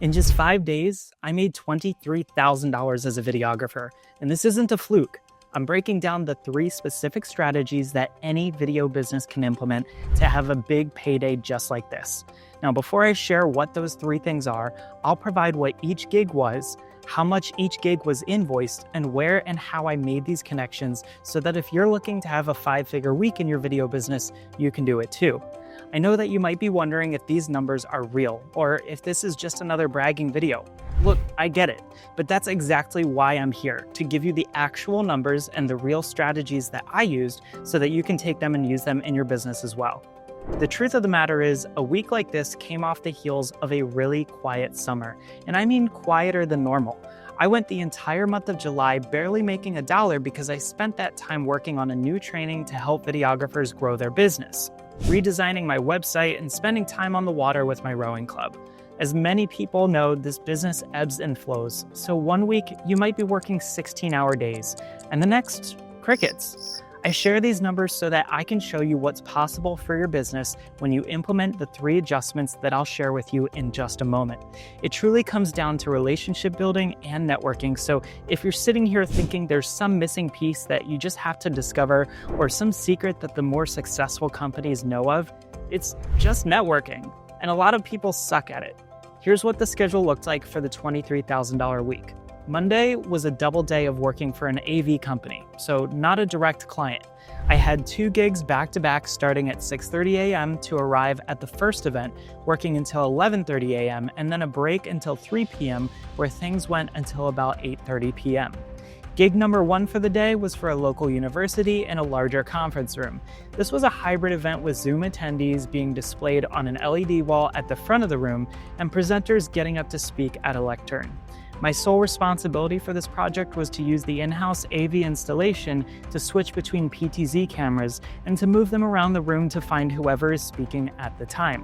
In just 5 days, I made $23,000 as a videographer, and this isn't a fluke. I'm breaking down the 3 specific strategies that any video business can implement to have a big payday just like this. Now, before I share what those 3 things are, I'll provide what each gig was, how much each gig was invoiced, and where and how I made these connections so that if you're looking to have a 5-figure week in your video business, you can do it too. I know that you might be wondering if these numbers are real or if this is just another bragging video. Look, I get it, but that's exactly why I'm here, to give you the actual numbers and the real strategies that I used so that you can take them and use them in your business as well. The truth of the matter is, a week like this came off the heels of a really quiet summer, and I mean quieter than normal. I went the entire month of July barely making $1 because I spent that time working on a new training to help videographers grow their business, redesigning my website, and spending time on the water with my rowing club. As many people know, this business ebbs and flows, so one week you might be working 16-hour days, and the next, crickets. I share these numbers so that I can show you what's possible for your business when you implement the 3 adjustments that I'll share with you in just a moment. It truly comes down to relationship building and networking, so if you're sitting here thinking there's some missing piece that you just have to discover or some secret that the more successful companies know of, it's just networking, and a lot of people suck at it. Here's what the schedule looked like for the $23,000 week. Monday was a double day of working for an AV company, so not a direct client. I had 2 gigs back-to-back starting at 6:30 a.m. to arrive at the first event, working until 11:30 a.m., and then a break until 3 p.m. where things went until about 8:30 p.m. Gig number 1 for the day was for a local university in a larger conference room. This was a hybrid event with Zoom attendees being displayed on an LED wall at the front of the room and presenters getting up to speak at a lectern. My sole responsibility for this project was to use the in-house AV installation to switch between PTZ cameras and to move them around the room to find whoever is speaking at the time.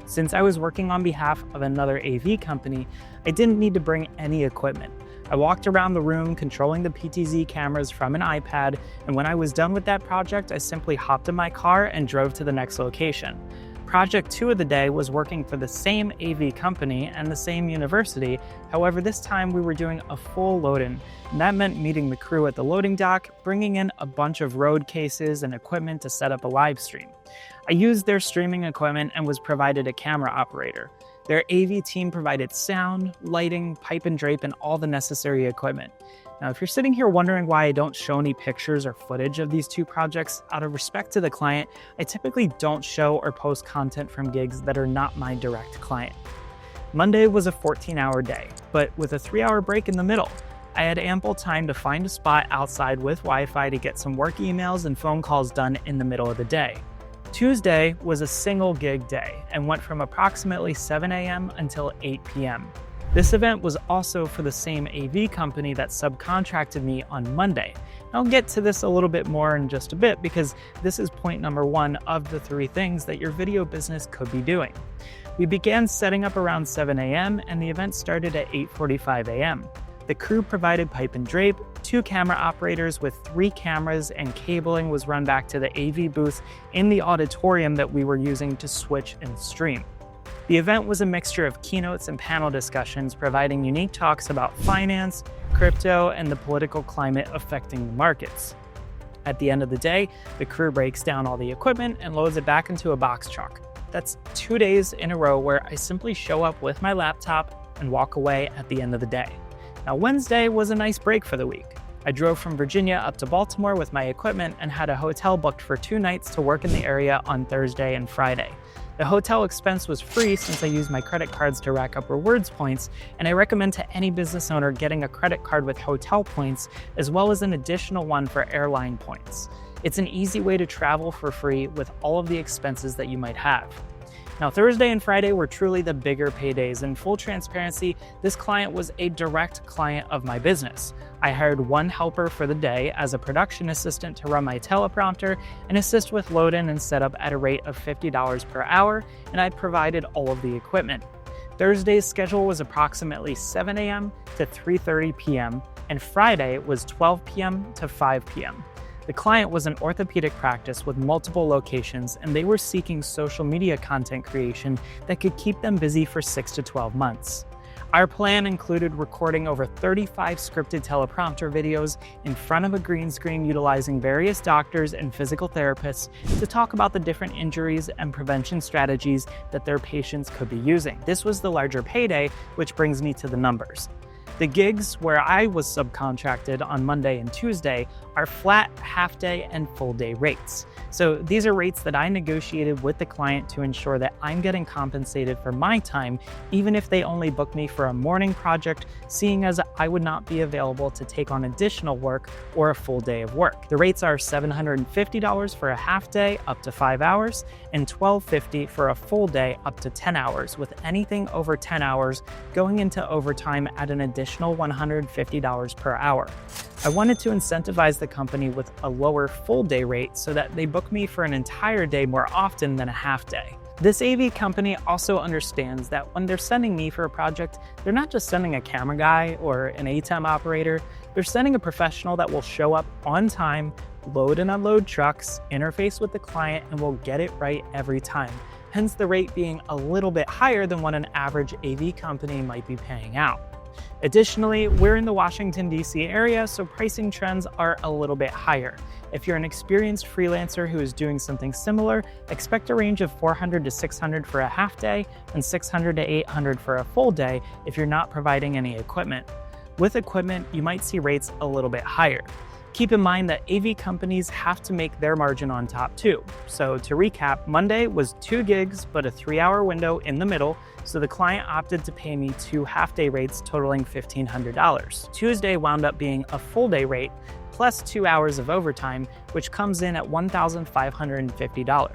Since I was working on behalf of another AV company, I didn't need to bring any equipment. I walked around the room controlling the PTZ cameras from an iPad, and when I was done with that project, I simply hopped in my car and drove to the next location. Project 2 of the day was working for the same AV company and the same university. However, this time we were doing a full load-in, and that meant meeting the crew at the loading dock, bringing in a bunch of road cases and equipment to set up a live stream. I used their streaming equipment and was provided a camera operator. Their AV team provided sound, lighting, pipe and drape, and all the necessary equipment. Now, if you're sitting here wondering why I don't show any pictures or footage of these 2 projects, out of respect to the client, I typically don't show or post content from gigs that are not my direct client. Monday was a 14-hour day, but with a 3-hour break in the middle. I had ample time to find a spot outside with Wi-Fi to get some work emails and phone calls done in the middle of the day. Tuesday was a single gig day and went from approximately 7 a.m. until 8 p.m. This event was also for the same AV company that subcontracted me on Monday. I'll get to this a little bit more in just a bit because this is point number 1 of the 3 things that your video business could be doing. We began setting up around 7 a.m. and the event started at 8:45 a.m. The crew provided pipe and drape, 2 camera operators with 3 cameras, and cabling was run back to the AV booth in the auditorium that we were using to switch and stream. The event was a mixture of keynotes and panel discussions, providing unique talks about finance, crypto, and the political climate affecting the markets. At the end of the day, the crew breaks down all the equipment and loads it back into a box truck. That's 2 days in a row where I simply show up with my laptop and walk away at the end of the day. Now, Wednesday was a nice break for the week. I drove from Virginia up to Baltimore with my equipment and had a hotel booked for 2 nights to work in the area on Thursday and Friday. The hotel expense was free since I used my credit cards to rack up rewards points, and I recommend to any business owner getting a credit card with hotel points as well as an additional one for airline points. It's an easy way to travel for free with all of the expenses that you might have. Now, Thursday and Friday were truly the bigger paydays. In full transparency, this client was a direct client of my business. I hired 1 helper for the day as a production assistant to run my teleprompter and assist with load-in and setup at a rate of $50 per hour, and I provided all of the equipment. Thursday's schedule was approximately 7 a.m. to 3:30 p.m., and Friday was 12 p.m. to 5 p.m. The client was an orthopedic practice with multiple locations, and they were seeking social media content creation that could keep them busy for 6 to 12 months. Our plan included recording over 35 scripted teleprompter videos in front of a green screen utilizing various doctors and physical therapists to talk about the different injuries and prevention strategies that their patients could be using. This was the larger payday, which brings me to the numbers. The gigs where I was subcontracted on Monday and Tuesday are flat half-day and full-day rates. So these are rates that I negotiated with the client to ensure that I'm getting compensated for my time, even if they only book me for a morning project, seeing as I would not be available to take on additional work or a full day of work. The rates are $750 for a half day up to 5 hours and $1,250 for a full day up to 10 hours, with anything over 10 hours going into overtime at an additional $150 per hour. I wanted to incentivize the company with a lower full day rate so that they book me for an entire day more often than a half day. This AV company also understands that when they're sending me for a project, they're not just sending a camera guy or an ATEM operator, they're sending a professional that will show up on time, load and unload trucks, interface with the client, and will get it right every time. Hence the rate being a little bit higher than what an average AV company might be paying out. Additionally, we're in the Washington, D.C. area, so pricing trends are a little bit higher. If you're an experienced freelancer who is doing something similar, expect a range of $400 to $600 for a half day and $600 to $800 for a full day if you're not providing any equipment. With equipment, you might see rates a little bit higher. Keep in mind that AV companies have to make their margin on top too. So to recap, Monday was 2 gigs, but a 3-hour window in the middle, so the client opted to pay me 2 half-day rates totaling $1,500. Tuesday wound up being a full-day rate, plus 2 hours of overtime, which comes in at $1,550.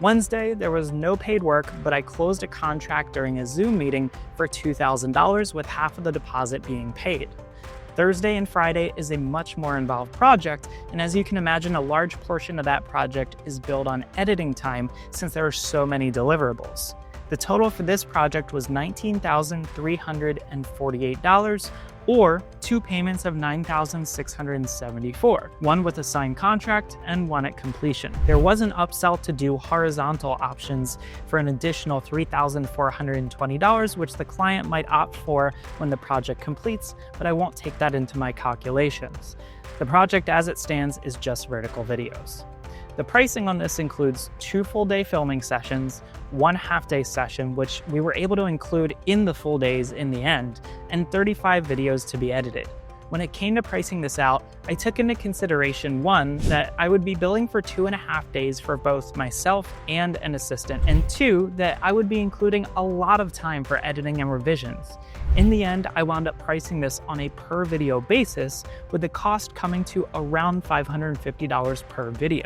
Wednesday, there was no paid work, but I closed a contract during a Zoom meeting for $2,000 with half of the deposit being paid. Thursday and Friday is a much more involved project, and as you can imagine, a large portion of that project is billed on editing time since there are so many deliverables. The total for this project was $19,348, or 2 payments of $9,674, one with a signed contract and one at completion. There was an upsell to do horizontal options for an additional $3,420, which the client might opt for when the project completes, but I won't take that into my calculations. The project as it stands is just vertical videos. The pricing on this includes 2 full-day filming sessions, 1 half-day session, which we were able to include in the full days in the end, and 35 videos to be edited. When it came to pricing this out, I took into consideration 1, that I would be billing for 2.5 days for both myself and an assistant, and 2, that I would be including a lot of time for editing and revisions. In the end, I wound up pricing this on a per video basis, with the cost coming to around $550 per video.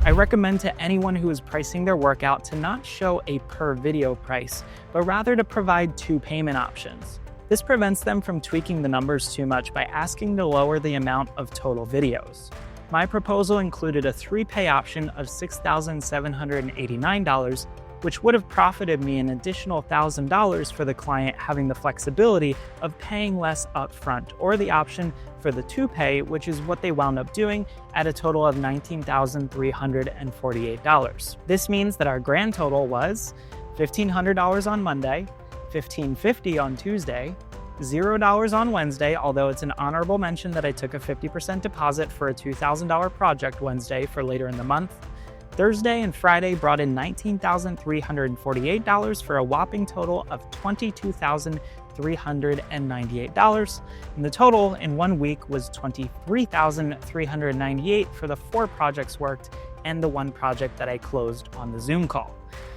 I recommend to anyone who is pricing their work out to not show a per video price, but rather to provide 2 payment options. This prevents them from tweaking the numbers too much by asking to lower the amount of total videos. My proposal included a 3-pay option of $6,789, which would have profited me an additional $1,000 for the client having the flexibility of paying less upfront, or the option for the 2-pay, which is what they wound up doing at a total of $19,348. This means that our grand total was $1,500 on Monday, $1,550 on Tuesday, $0 on Wednesday, although it's an honorable mention that I took a 50% deposit for a $2,000 project Wednesday for later in the month. Thursday and Friday brought in $19,348 for a whopping total of $22,398, and the total in 1 week was $23,398 for the 4 projects worked and the 1 project that I closed on the Zoom call.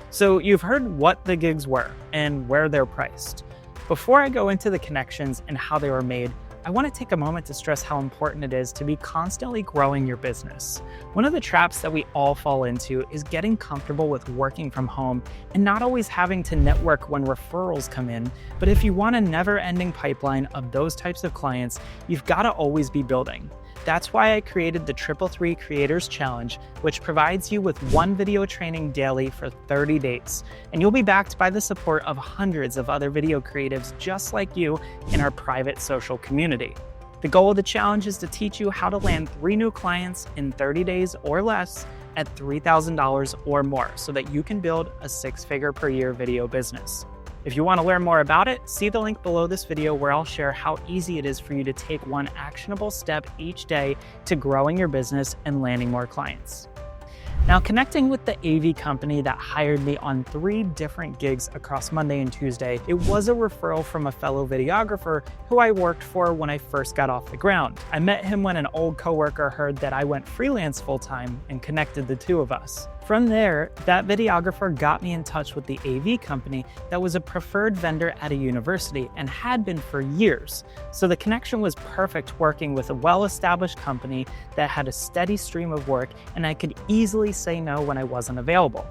So you've heard what the gigs were and where they're priced. Before I go into the connections and how they were made, I want to take a moment to stress how important it is to be constantly growing your business. One of the traps that we all fall into is getting comfortable with working from home and not always having to network when referrals come in. But if you want a never-ending pipeline of those types of clients, you've got to always be building. That's why I created the 333 Creators Challenge, which provides you with 1 video training daily for 30 days. And you'll be backed by the support of hundreds of other video creatives just like you in our private social community. The goal of the challenge is to teach you how to land 3 new clients in 30 days or less at $3,000 or more so that you can build a 6-figure per year video business. If you want to learn more about it, see the link below this video where I'll share how easy it is for you to take one actionable step each day to growing your business and landing more clients. Now, connecting with the AV company that hired me on 3 different gigs across Monday and Tuesday, it was a referral from a fellow videographer who I worked for when I first got off the ground. I met him when an old coworker heard that I went freelance full-time and connected the two of us. From there, that videographer got me in touch with the AV company that was a preferred vendor at a university and had been for years. So the connection was perfect, working with a well-established company that had a steady stream of work, and I could easily say no when I wasn't available.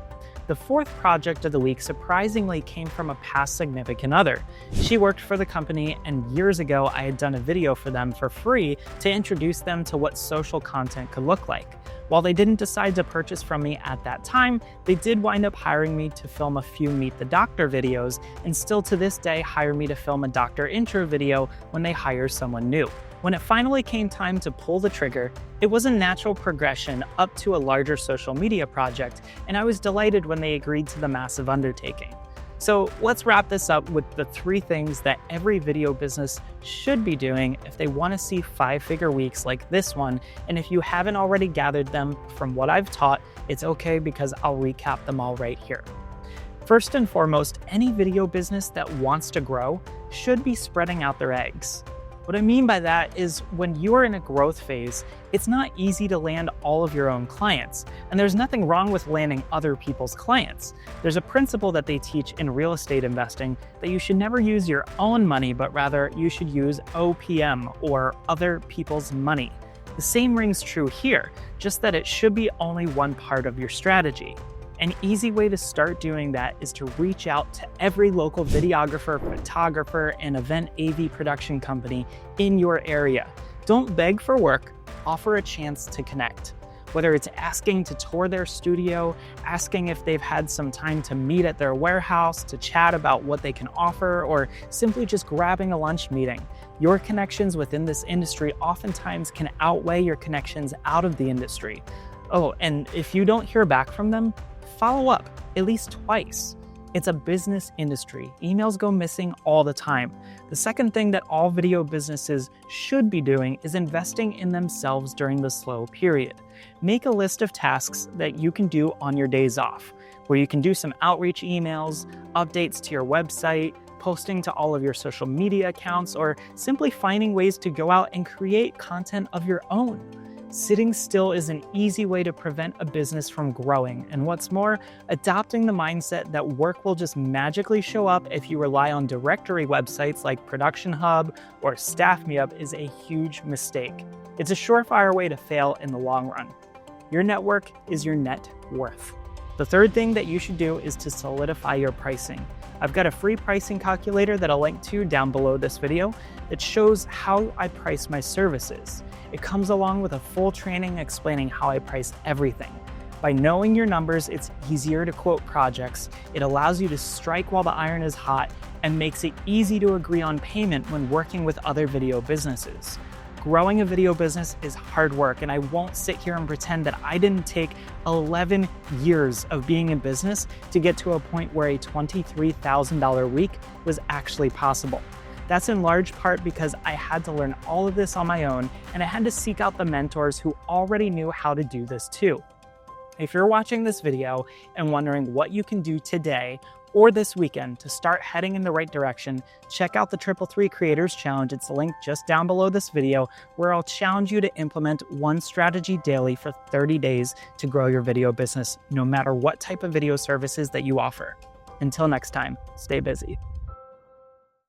The 4th project of the week surprisingly came from a past significant other. She worked for the company, and years ago I had done a video for them for free to introduce them to what social content could look like. While they didn't decide to purchase from me at that time, they did wind up hiring me to film a few Meet the Doctor videos, and still to this day hire me to film a doctor intro video when they hire someone new. When it finally came time to pull the trigger, it was a natural progression up to a larger social media project, and I was delighted when they agreed to the massive undertaking. So let's wrap this up with the 3 things that every video business should be doing if they want to see 5-figure weeks like this one. And if you haven't already gathered them from what I've taught, it's okay because I'll recap them all right here. First and foremost, any video business that wants to grow should be spreading out their eggs. What I mean by that is when you're in a growth phase, it's not easy to land all of your own clients. And there's nothing wrong with landing other people's clients. There's a principle that they teach in real estate investing that you should never use your own money, but rather you should use OPM, or other people's money. The same rings true here, just that it should be only one part of your strategy. An easy way to start doing that is to reach out to every local videographer, photographer, and event AV production company in your area. Don't beg for work, offer a chance to connect. Whether it's asking to tour their studio, asking if they've had some time to meet at their warehouse to chat about what they can offer, or simply just grabbing a lunch meeting. Your connections within this industry oftentimes can outweigh your connections out of the industry. Oh, and if you don't hear back from them, follow up at least twice. It's a business industry. Emails go missing all the time. The second thing that all video businesses should be doing is investing in themselves during the slow period. Make a list of tasks that you can do on your days off, where you can do some outreach emails, updates to your website, posting to all of your social media accounts, or simply finding ways to go out and create content of your own. Sitting still is an easy way to prevent a business from growing, and what's more, adopting the mindset that work will just magically show up if you rely on directory websites like Production Hub or Staff Me Up is a huge mistake. It's a surefire way to fail in the long run. Your network is your net worth. The third thing that you should do is to solidify your pricing. I've got a free pricing calculator that I'll link to down below this video that shows how I price my services. It comes along with a full training explaining how I price everything. By knowing your numbers, it's easier to quote projects, it allows you to strike while the iron is hot, and makes it easy to agree on payment when working with other video businesses. Growing a video business is hard work, and I won't sit here and pretend that I didn't take 11 years of being in business to get to a point where a $23,000 week was actually possible. That's in large part because I had to learn all of this on my own, and I had to seek out the mentors who already knew how to do this too. If you're watching this video and wondering what you can do today or this weekend to start heading in the right direction, check out the 333 Creators Challenge. It's linked just down below this video, where I'll challenge you to implement one strategy daily for 30 days to grow your video business, no matter what type of video services that you offer. Until next time, stay busy.